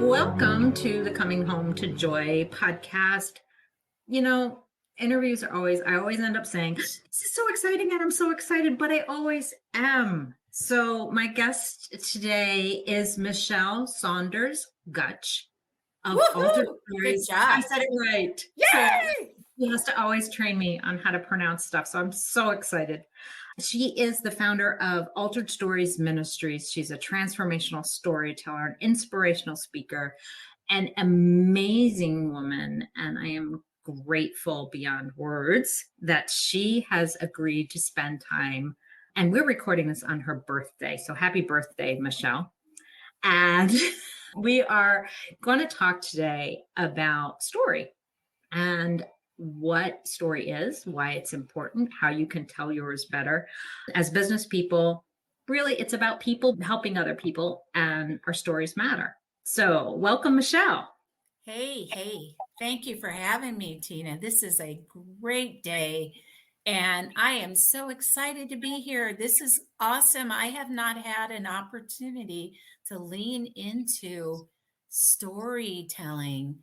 Welcome to the Coming Home to Joy podcast. You know, interviews are I always end up saying, this is so exciting and I'm so excited, but I always am. So my guest today is Mischelle Saunders-Gottsch of Altered Woohoo! Good Stories. job. I said it right. Yay! He has to always train me on how to pronounce stuff. So I'm so excited. She is the founder of Altered Stories Ministries. She's a transformational storyteller, an inspirational speaker, an amazing woman. And I am grateful beyond words that she has agreed to spend time. And we're recording this on her birthday. So happy birthday, Mischelle. And we are going to talk today about story and what story is, why it's important, how you can tell yours better. As business people, really, it's about people helping other people, and our stories matter. So, welcome, Mischelle. Hey. Thank you for having me, Tina. This is a great day, and I am so excited to be here. This is awesome. I have not had an opportunity to lean into storytelling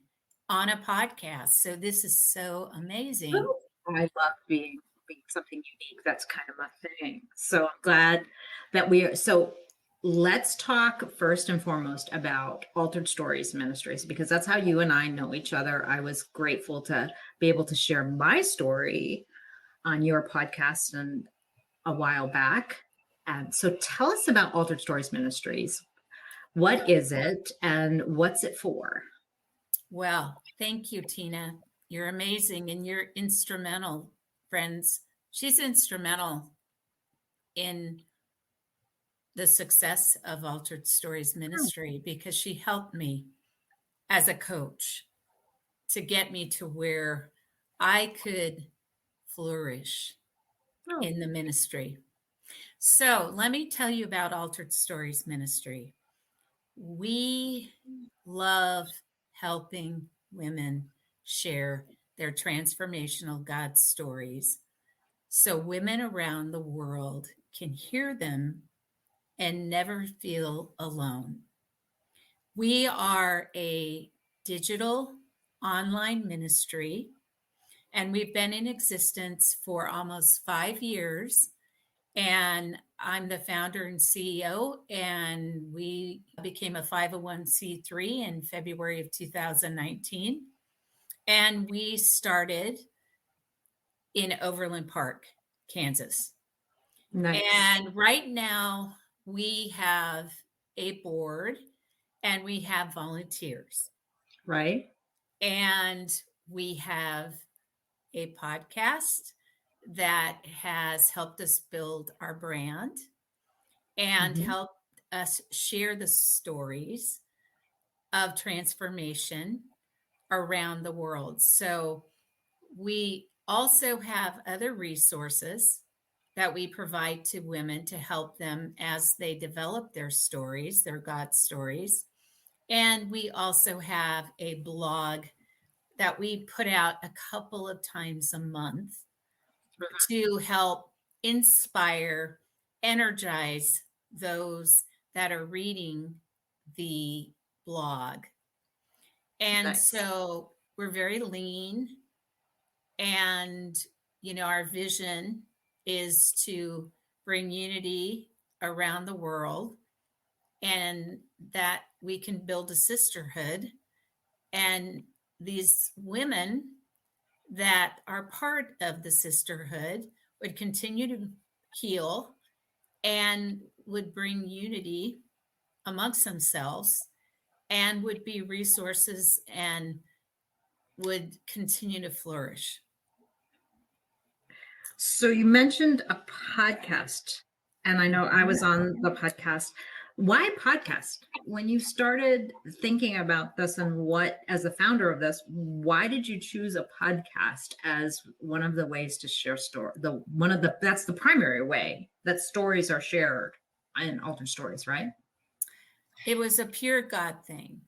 on a podcast. So this is so amazing. I love being something unique. That's kind of my thing. So I'm glad that we are. So let's talk first and foremost about Altered Stories Ministries, because that's how you and I know each other. I was grateful to be able to share my story on your podcast and a while back. And so tell us about Altered Stories Ministries. What is it and what's it for? Well, thank you, Tina. You're amazing and you're instrumental, friends. She's instrumental in the success of Altered Stories Ministry because she helped me as a coach to get me to where I could flourish in the ministry. So let me tell you about Altered Stories Ministry. We love helping women share their transformational God stories so women around the world can hear them and never feel alone. We are a digital online ministry, and we've been in existence for almost 5 years. And I'm the founder and CEO, and we became a 501c3 in February of 2019. And we started in Overland Park, Kansas. Nice. And right now we have a board and we have volunteers. Right. And we have a podcast that has helped us build our brand and helped us share the stories of transformation around the world. So we also have other resources that we provide to women to help them as they develop their stories, their God stories. And we also have a blog that we put out a couple of times a month to help inspire, energize those that are reading the blog. And so we're very lean. And, our vision is to bring unity around the world and that we can build a sisterhood. And these women that are part of the sisterhood would continue to heal and would bring unity amongst themselves and would be resources and would continue to flourish. So you mentioned a podcast, and I know I was on the podcast. Why podcast? When you started thinking about this and what, as the founder of this, why did you choose a podcast as one of the ways to share story? That's the primary way that stories are shared in Altered Stories, right? It was a pure God thing.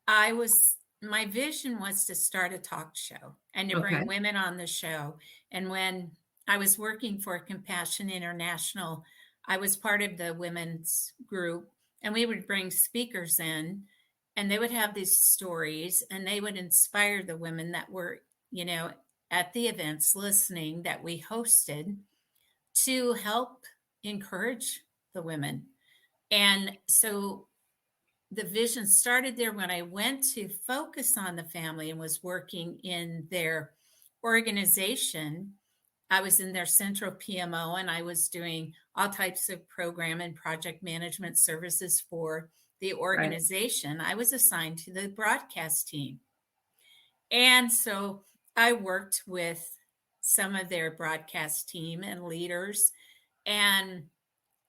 My vision was to start a talk show and to bring women on the show. And when I was working for Compassion International, I was part of the women's group, and we would bring speakers in and they would have these stories, and they would inspire the women that were, at the events listening that we hosted, to help encourage the women. And so the vision started there when I went to focus on the family and was working in their organization. I was in their central PMO, and I was doing all types of program and project management services for the organization. I was assigned to the broadcast team. And so I worked with some of their broadcast team and leaders, and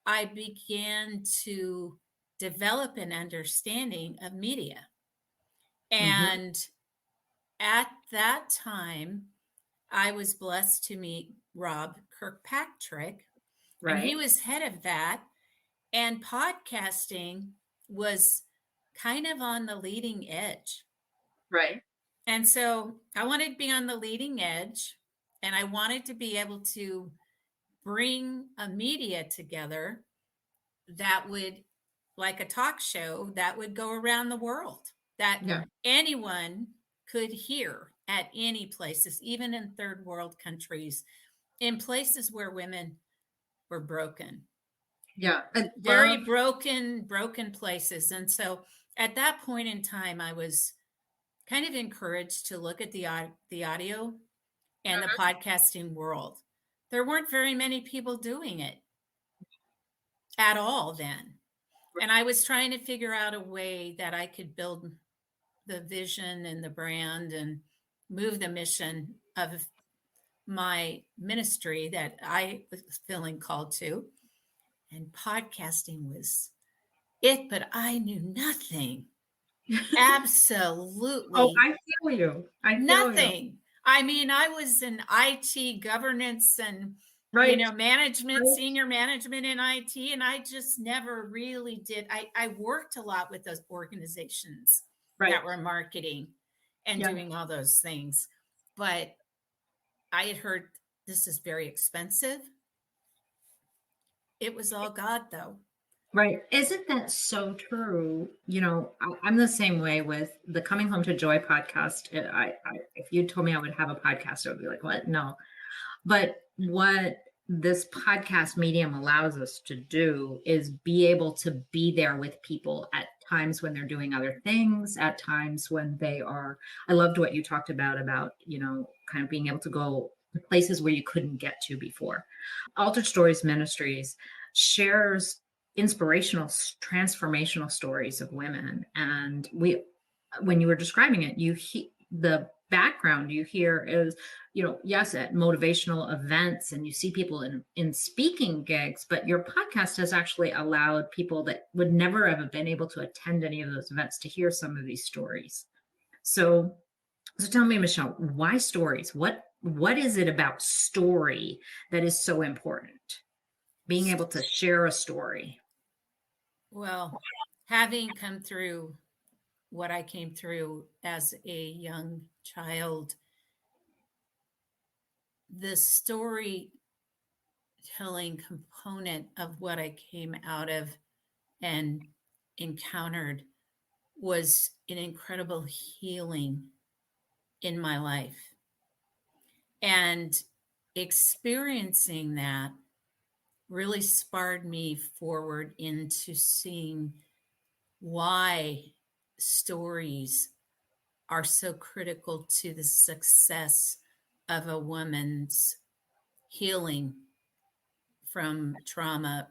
I began to develop an understanding of media. And at that time, I was blessed to meet Rob Kirkpatrick, and he was head of that. And podcasting was kind of on the leading edge. Right. And so I wanted to be on the leading edge, and I wanted to be able to bring a media together that would, like a talk show, that would go around the world, that anyone could hear at any places, even in third world countries, in places where women were broken. Yeah. Very broken places. And so at that point in time, I was kind of encouraged to look at the audio and the podcasting world. There weren't very many people doing it at all then. And I was trying to figure out a way that I could build the vision and the brand and move the mission of my ministry that I was feeling called to. And podcasting was it, but I knew nothing. Absolutely. Oh, I feel you. Nothing. I mean, I was in IT governance and management, senior management in IT, and I just never really did. I worked a lot with those organizations that were marketing and doing all those things. But I had heard this is very expensive. It was all God, though. Right. Isn't that so true? I'm the same way with the Coming Home to Joy podcast. If you told me I would have a podcast, I would be like, what? No. But what this podcast medium allows us to do is be able to be there with people at times when they're doing other things, at times when they are. I loved what you talked about, kind of being able to go to places where you couldn't get to before. Altered Stories Ministries shares inspirational, transformational stories of women. And when you were describing it, the background you hear is, yes, at motivational events, and you see people in speaking gigs, but your podcast has actually allowed people that would never have been able to attend any of those events to hear some of these stories. So tell me, Mischelle, why stories? What is it about story that is so important? Being able to share a story. Well, having come through what I came through as a young child, the storytelling component of what I came out of and encountered was an incredible healing in my life. And experiencing that really spurred me forward into seeing why stories are so critical to the success of a woman's healing from trauma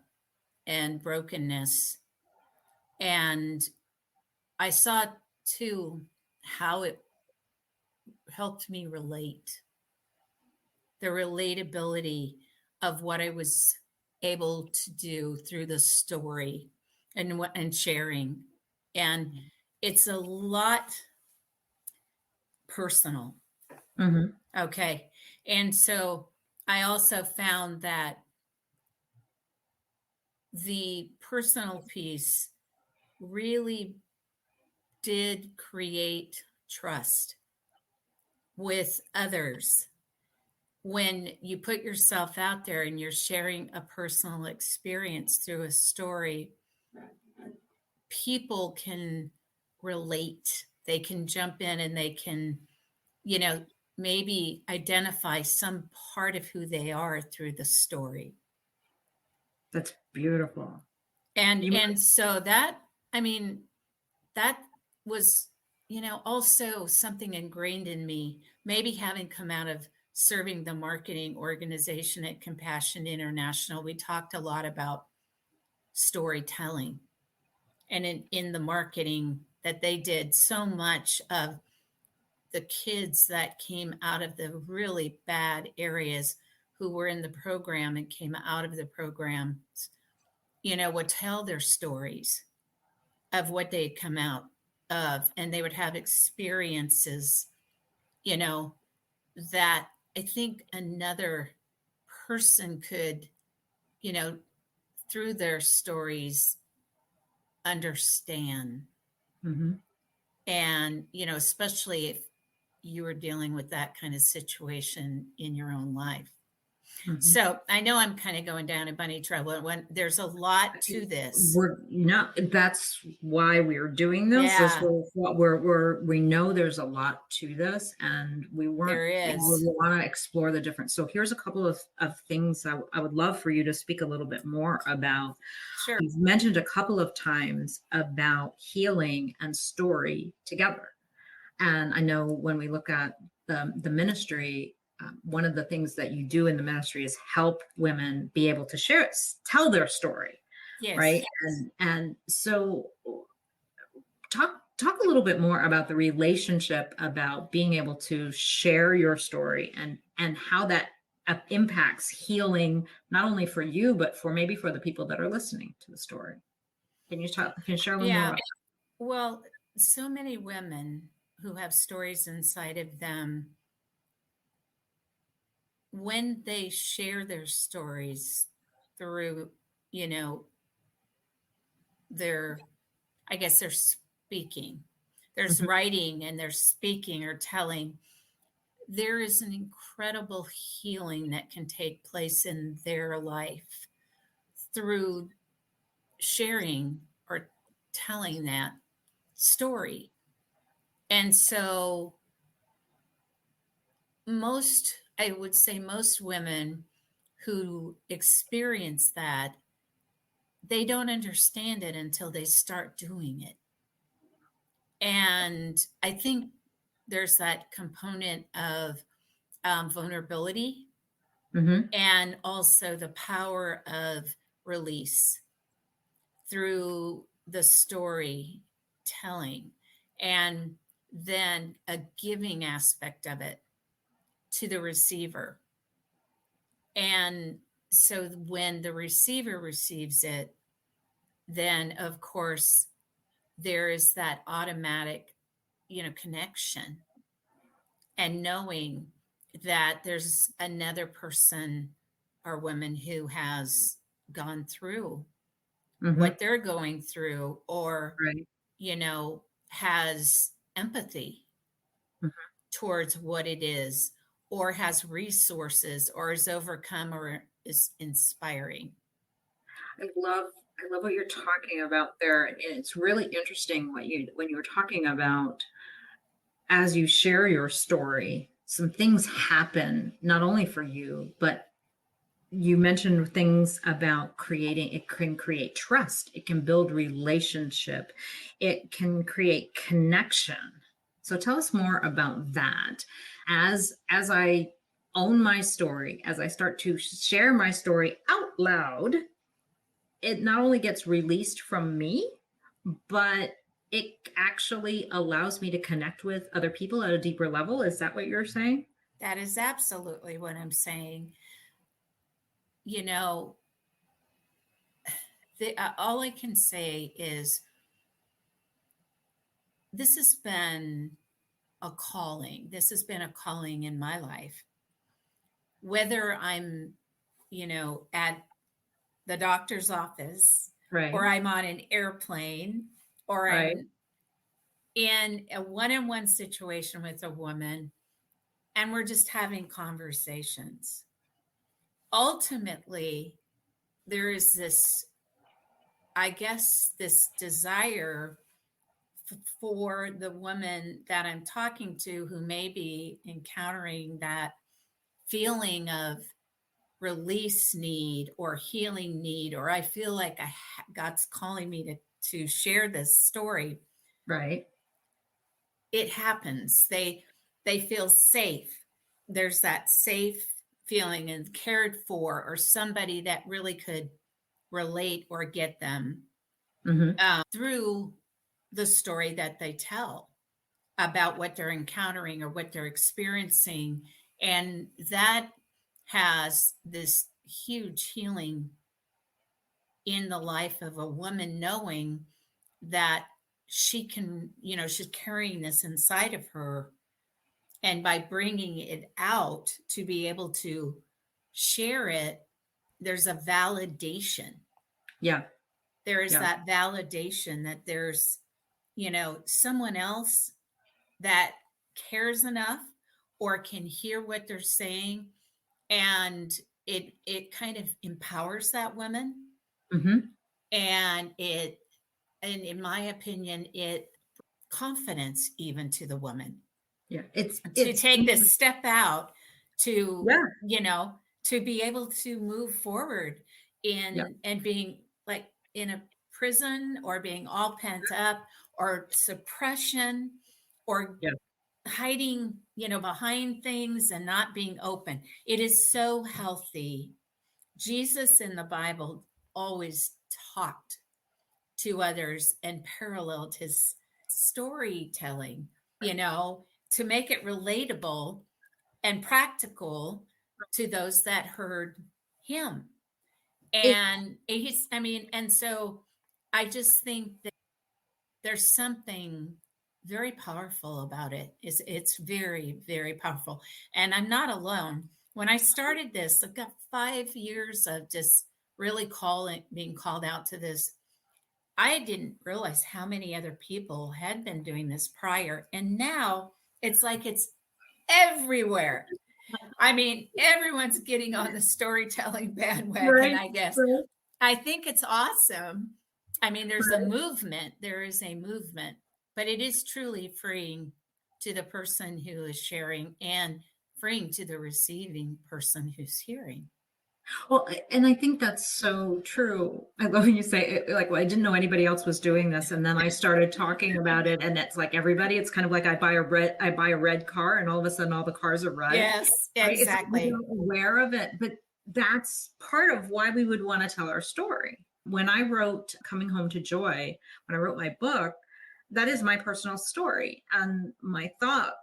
and brokenness. And I saw too how it helped me relate, the relatability of what I was able to do through the story and sharing. And it's a lot personal. Okay. And so I also found that the personal piece really did create trust with others. When you put yourself out there and you're sharing a personal experience through a story, people can relate. They can jump in and they can, you know, maybe identify some part of who they are through the story. That's beautiful. And so that, I mean, that was, you know, also something ingrained in me, maybe having come out of serving the marketing organization at Compassion International. We talked a lot about storytelling, and in the marketing that they did, so much of the kids that came out of the really bad areas who were in the program and came out of the programs, you know, would tell their stories of what they had come out of, and they would have experiences, you know, that I think another person could, you know, through their stories understand. Mm-hmm. And, you know, especially if you were dealing with that kind of situation in your own life. Mm-hmm. So I know I'm kind of going down a bunny trail. When there's a lot to this. That's why we're doing this. Yeah. We know there's a lot to this, and we want to explore the different. So here's a couple of things I would love for you to speak a little bit more about. Sure. You've mentioned a couple of times about healing and story together. And I know when we look at the ministry, one of the things that you do in the ministry is help women be able to tell their story, yes. Right? And so talk a little bit more about the relationship about being able to share your story and how that impacts healing, not only for you, but for maybe for the people that are listening to the story. Can you share a little more about that? Well, so many women who have stories inside of them, when they share their stories through, you know, their speaking, there's writing and there's speaking or telling, there is an incredible healing that can take place in their life through sharing or telling that story. And so I would say most women who experience that, they don't understand it until they start doing it. And I think there's that component of vulnerability, and also the power of release through the story telling, and then a giving aspect of it to the receiver. And so when the receiver receives it, then of course there is that automatic, you know, connection, and knowing that there's another person or woman who has gone through what they're going through, or, Right. you know, has empathy towards what it is, or has resources, or is overcome, or is inspiring. I love what you're talking about there. And it's really interesting when you were talking about, as you share your story, some things happen not only for you, but you mentioned things about it can create trust, it can build relationship, it can create connection. So tell us more about that. As I own my story, as I start to share my story out loud, it not only gets released from me, but it actually allows me to connect with other people at a deeper level. Is that what you're saying? That is absolutely what I'm saying. You know, all I can say is this has been a calling. This has been a calling in my life. Whether I'm, you know, at the doctor's office, Right. or I'm on an airplane, or Right. I'm in a one-on-one situation with a woman, and we're just having conversations. Ultimately, there is this, I guess, this desire for the woman that I'm talking to who may be encountering that feeling of release need or healing need, or I feel like God's calling me to share this story. Right. It happens. They feel safe. There's that safe feeling and cared for, or somebody that really could relate or get them through the story that they tell about what they're encountering or what they're experiencing. And that has this huge healing in the life of a woman, knowing that she can, she's carrying this inside of her. And by bringing it out to be able to share it, there's a validation. Yeah. There is that validation that there's, someone else that cares enough or can hear what they're saying. And it kind of empowers that woman. And and in my opinion, it confidence even to the woman. Yeah. To take this step out to, to be able to move forward and being like in a prison or being all pent up or suppression or hiding, behind things and not being open. It is so healthy. Jesus in the Bible always talked to others and paralleled his storytelling, to make it relatable and practical to those that heard him. And and so I just think that there's something very powerful about it. It's very, very powerful. And I'm not alone. When I started this, I've got 5 years of just really being called out to this. I didn't realize how many other people had been doing this prior. And now it's like it's everywhere. I mean, everyone's getting on the storytelling bandwagon, I guess. Right. I think it's awesome. I mean, there's a movement. There is a movement, but it is truly freeing to the person who is sharing and freeing to the receiving person who's hearing. Well, and I think that's so true. I love when you say like, well, I didn't know anybody else was doing this. And then I started talking about it, and it's like everybody, it's kind of like I buy a red car and all of a sudden all the cars are red. Yes, exactly. Right? We're aware of it, but that's part of why we would want to tell our story. When I wrote Coming Home to Joy, when I wrote my book, that is my personal story. And my thought,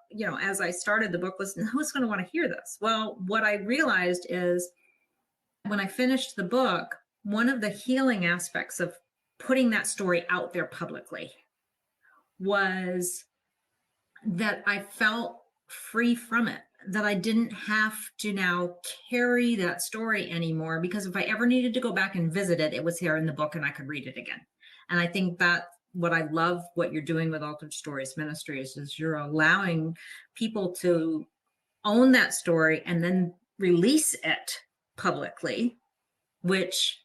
as I started the book was, who's going to want to hear this? Well, what I realized is, when I finished the book, one of the healing aspects of putting that story out there publicly was that I felt free from it, that I didn't have to now carry that story anymore, because if I ever needed to go back and visit it, it was here in the book and I could read it again. And I think that what I love what you're doing with Altered Stories Ministries is you're allowing people to own that story and then release it publicly, which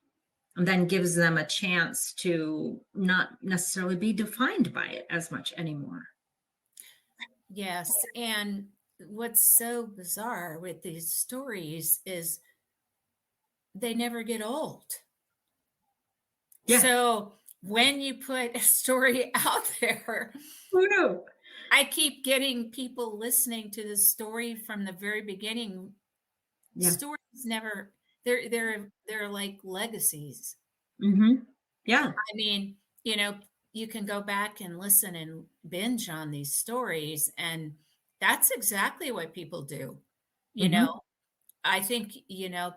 then gives them a chance to not necessarily be defined by it as much anymore. Yes. And what's so bizarre with these stories is they never get old. Yeah. So when you put a story out there, who knew? I keep getting people listening to the story from the very beginning. Yeah. Stories never, they're like legacies. Yeah. I mean, you can go back and listen and binge on these stories, and that's exactly what people do. I think,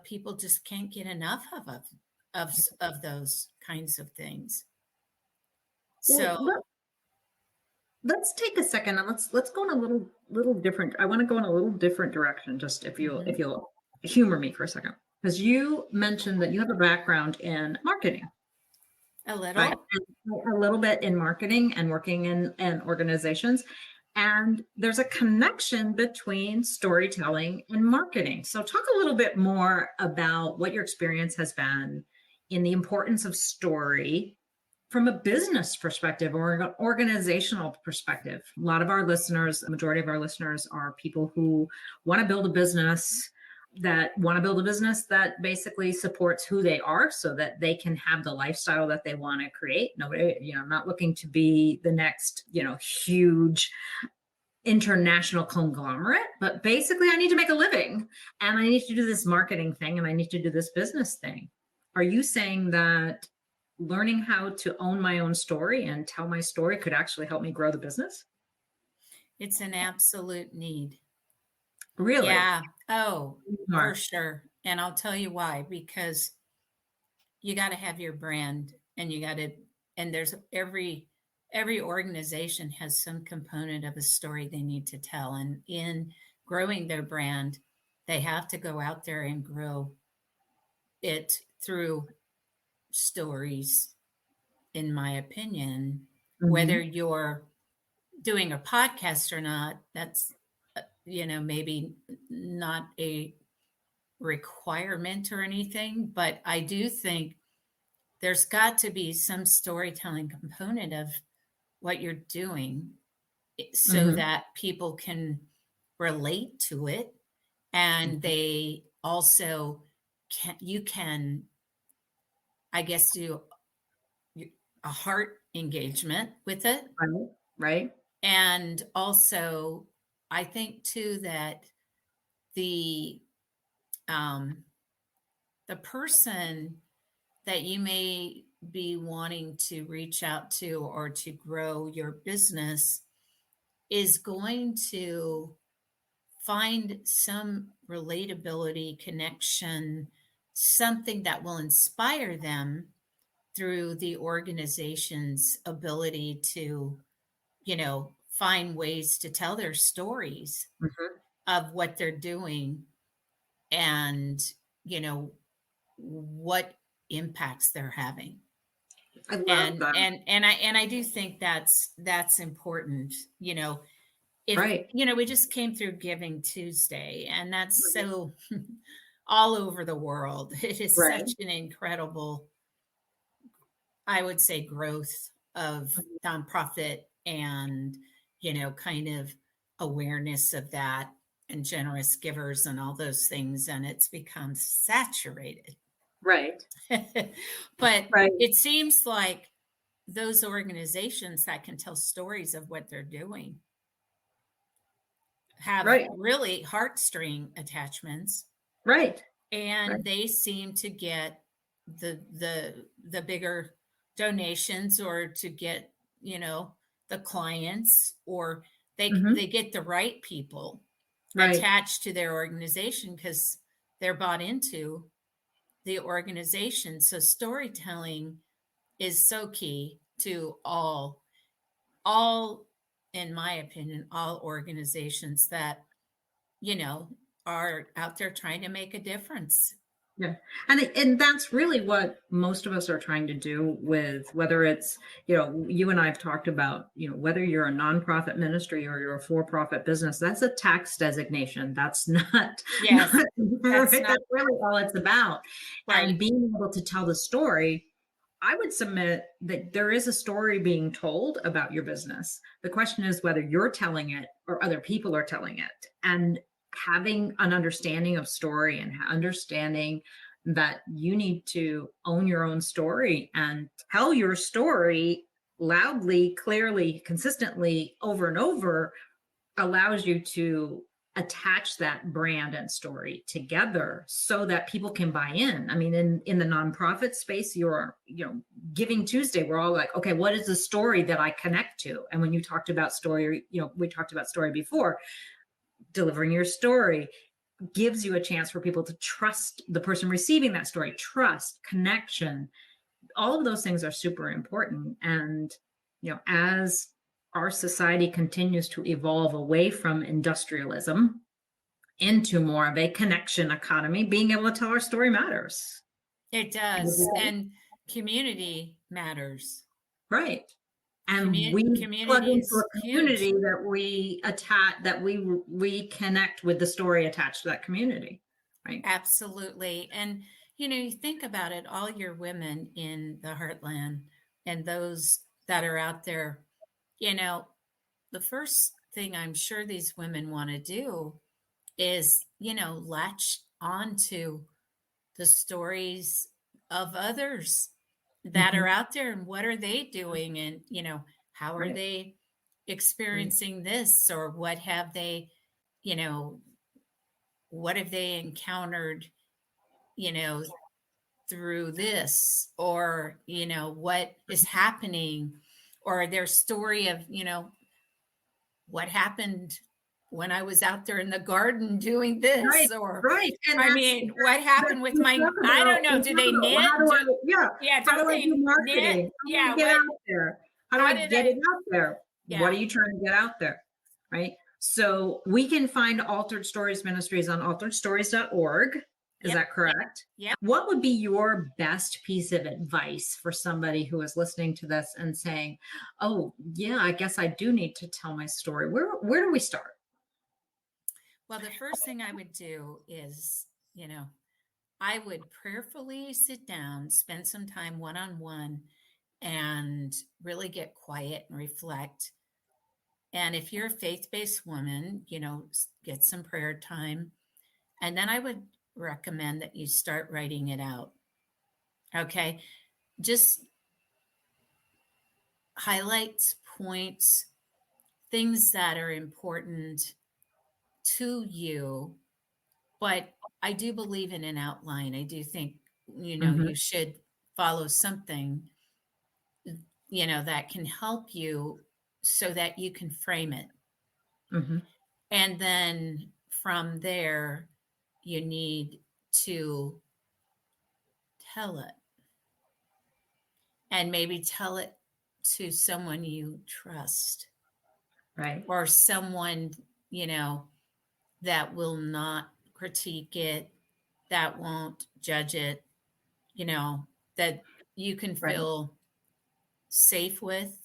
people just can't get enough of those kinds of things. Well, so let's take a second and let's go in a little different. I want to go in a little different direction, just if you'll humor me for a second, because you mentioned that you have a background in marketing. A little bit in marketing and working in organizations. And there's a connection between storytelling and marketing. So talk a little bit more about what your experience has been in the importance of story from a business perspective or an organizational perspective. A lot of our listeners, the majority of our listeners are people who want to build a business that basically supports who they are so that they can have the lifestyle that they want to create. Nobody, not looking to be the next, huge international conglomerate, but basically I need to make a living and I need to do this marketing thing and I need to do this business thing. Are you saying that learning how to own my own story and tell my story could actually help me grow the business? It's an absolute need. Really? Yeah. Oh, for sure. And I'll tell you why, because you got to have your brand and there's every organization has some component of a story they need to tell. And in growing their brand, they have to go out there and grow it through stories, in my opinion. Whether you're doing a podcast or not, that's, maybe not a requirement or anything, but I do think there's got to be some storytelling component of what you're doing so that people can relate to it. And they also you can, I guess, do a heart engagement with it. Right. And also, I think too that the person that you may be wanting to reach out to or to grow your business is going to find some relatability, connection, something that will inspire them through the organization's ability to, find ways to tell their stories of what they're doing and, what impacts they're having. I love that. And I do think that's important. If we just came through Giving Tuesday, and that's so all over the world. It is such an incredible, I would say, growth of nonprofit and kind of awareness of that and generous givers and all those things, and it's become saturated. Right. But it seems like those organizations that can tell stories of what they're doing have really heartstring attachments. Right. And they seem to get the bigger donations or to get, the clients, or they get the right people attached to their organization because they're bought into the organization. So storytelling is so key to all, in my opinion, all organizations that, are out there trying to make a difference. Yeah. And that's really what most of us are trying to do with, whether it's, you and I have talked about, whether you're a nonprofit ministry or you're a for-profit business, that's a tax designation. That's not, that's really all it's about. Right. And being able to tell the story, I would submit that there is a story being told about your business. The question is whether you're telling it or other people are telling it. And having an understanding of story and understanding that you need to own your own story and tell your story loudly, clearly, consistently over and over allows you to attach that brand and story together so that people can buy in. I mean, in the nonprofit space, Giving Tuesday, we're all like, okay, what is the story that I connect to? And when you talked about story, we talked about story before. Delivering your story gives you a chance for people to trust the person receiving that story, trust, connection. All of those things are super important. And, as our society continues to evolve away from industrialism into more of a connection economy, being able to tell our story matters. It does. And community matters. Right. And we plug into a community that we attach, that we connect with the story attached to that community. Right. Absolutely. And, you think about it, all your women in the heartland and those that are out there, the first thing I'm sure these women want to do is, latch onto the stories of others that are out there and what are they doing, and how are Right. they experiencing this, or what have they encountered through this, or what is happening, or their story of what happened when I was out there in the garden doing Right, this, or right. And what happened with my, I don't know, do they knit? how do I, yeah, Yeah, how don't do I they do knit? marketing? How do Yeah, I get what, out there? How do how I did get I, it out there? What yeah, are you trying to get out there? Right. So we can find Altered Stories Ministries on alteredstories.org. Is yep, that correct? yep. What would be your best piece of advice for somebody who is listening to this and saying, "Oh, yeah, I guess I do need to tell my story." Where do we start? Well, the first thing I would do is, I would prayerfully sit down, spend some time one on one, and really get quiet and reflect. And if you're a faith based woman, get some prayer time. And then I would recommend that you start writing it out. Okay. Just highlights, points, things that are important to you. But I do believe in an outline. I do think, Mm-hmm, you should follow something, that can help you so that you can frame it. mm-hmm. And then from there, you need to tell it, and maybe tell it to someone you trust, Right. or someone, you know, that will not critique it, that won't judge it, you know, that you can Right. feel safe with,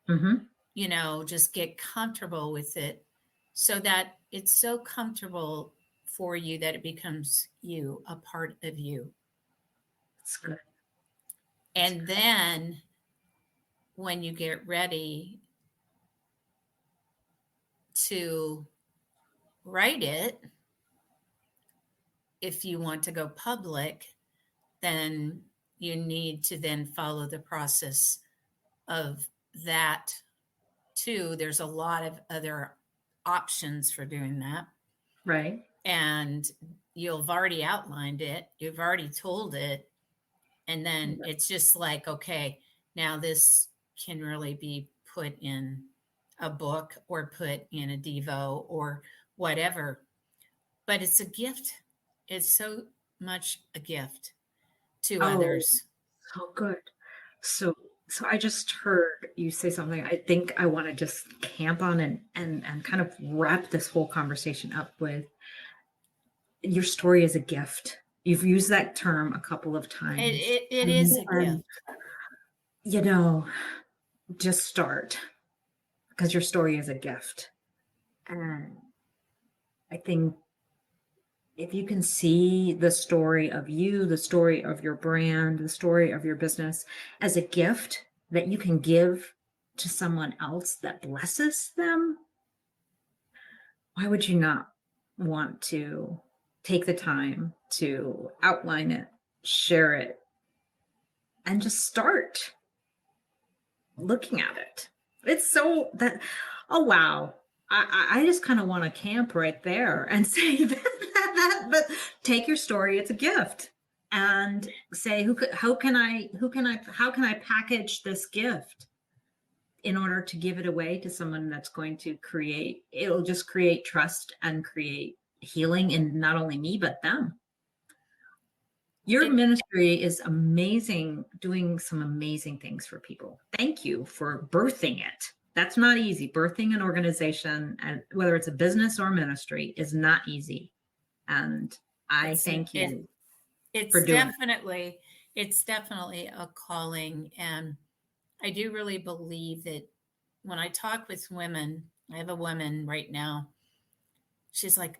Mm-hmm. just get comfortable with it, so that it's so comfortable for you that it becomes you, a part of you. That's good. That's And then when you get ready to write it, if you want to go public, then you need to then follow the process of that too. There's a lot of other options for doing that. right. And you've already outlined it, you've already told it. And then it's just like, okay, now this can really be put in a book or put in a Devo or whatever. But it's a gift. It's so much a gift to Oh, others. so good. So so I just heard you say something I think I want to just camp on and kind of wrap this whole conversation up with. Your story is a gift. You've used that term a couple of It, times. it, it is a gift. And, you know, just start because your story is a gift. And I think if you can see the story of you, the story of your brand, the story of your business as a gift that you can give to someone else that blesses them, why would you not want to take the time to outline it, share it, and just start looking at it? It's so that, oh, wow. I just kind of want to camp right there and say but take your story, it's a gift, and say how can I package this gift in order to give it away to someone that's going to create, it'll just create trust and create healing in not only me but them. Your It, ministry is amazing, doing some amazing things for people. Thank you for birthing it. That's not easy. Birthing an organization, and whether it's a business or ministry, is not easy. And I it's thank it, you it's for doing it. definitely a calling. And I do really believe that when I talk with women, I have a woman right now, she's like,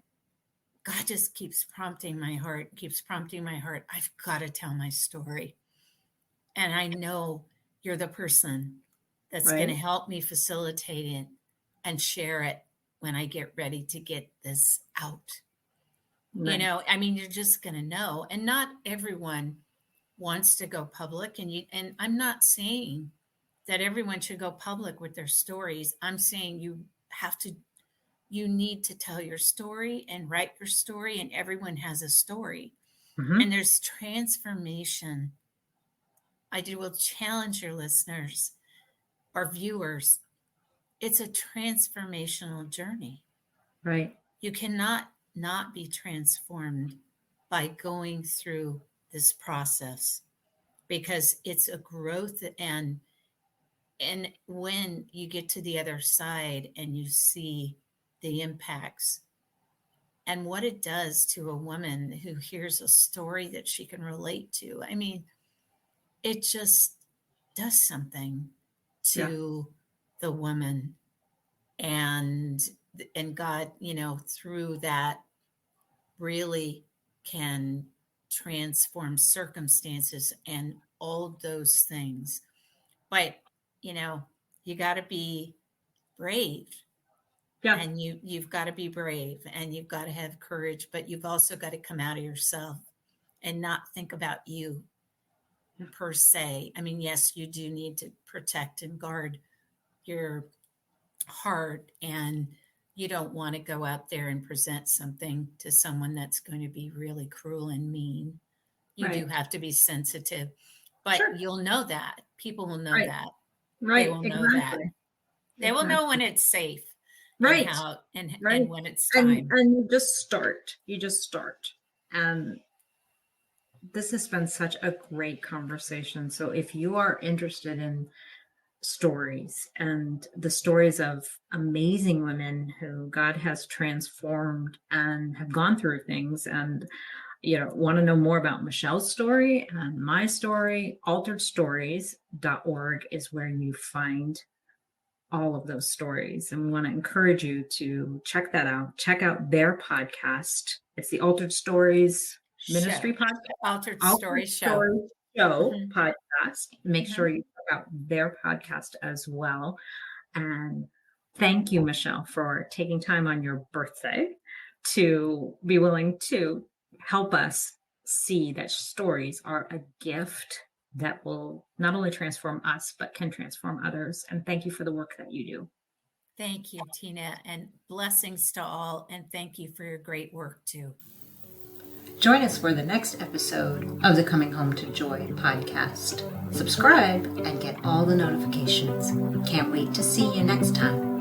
God just keeps prompting my heart, keeps prompting my heart. I've got to tell my story. And I know, you're the person that's Right. going to help me facilitate it and share it when I get ready to get this out. Right. I mean, you're just going to know. And not everyone wants to go public. And I'm not saying that everyone should go public with their stories. I'm saying you need to tell your story and write your story, and everyone has a story. Mm-hmm. And there's transformation. I will challenge your listeners or viewers. It's a transformational journey. Right. You cannot not be transformed by going through this process, because it's a growth. And when you get to the other side and you see the impacts and what it does to a woman who hears a story that she can relate to, I mean, it just does something to the woman. And God, through that, really can transform circumstances and all those things. But you got to be brave. Yeah. And you've got to be brave, and you've got to have courage, but you've also got to come out of yourself and not think about you per se. I mean, yes, you do need to protect and guard your heart, and you don't want to go out there and present something to someone that's going to be really cruel and mean. You do have to be sensitive, but you'll know that. People will know that. Right. They will know that. They will know when it's safe. Right. And when it's time. And you just start. And this has been such a great conversation. So if you are interested in stories and the stories of amazing women who God has transformed and have gone through things, and want to know more about Mischelle's story and my story, alteredstories.org is where you find all of those stories. And we want to encourage you to check that out. Check out their podcast. It's the Altered Stories Ministry podcast. Altered Stories Show podcast. Make sure you check out their podcast as well. And thank you, Mischelle, for taking time on your birthday to be willing to help us see that stories are a gift that will not only transform us, but can transform others. And thank you for the work that you do. Thank you, Tina, and blessings to all. And thank you for your great work too. Join us for the next episode of the Coming Home to Joy podcast. Subscribe and get all the notifications. Can't wait to see you next time.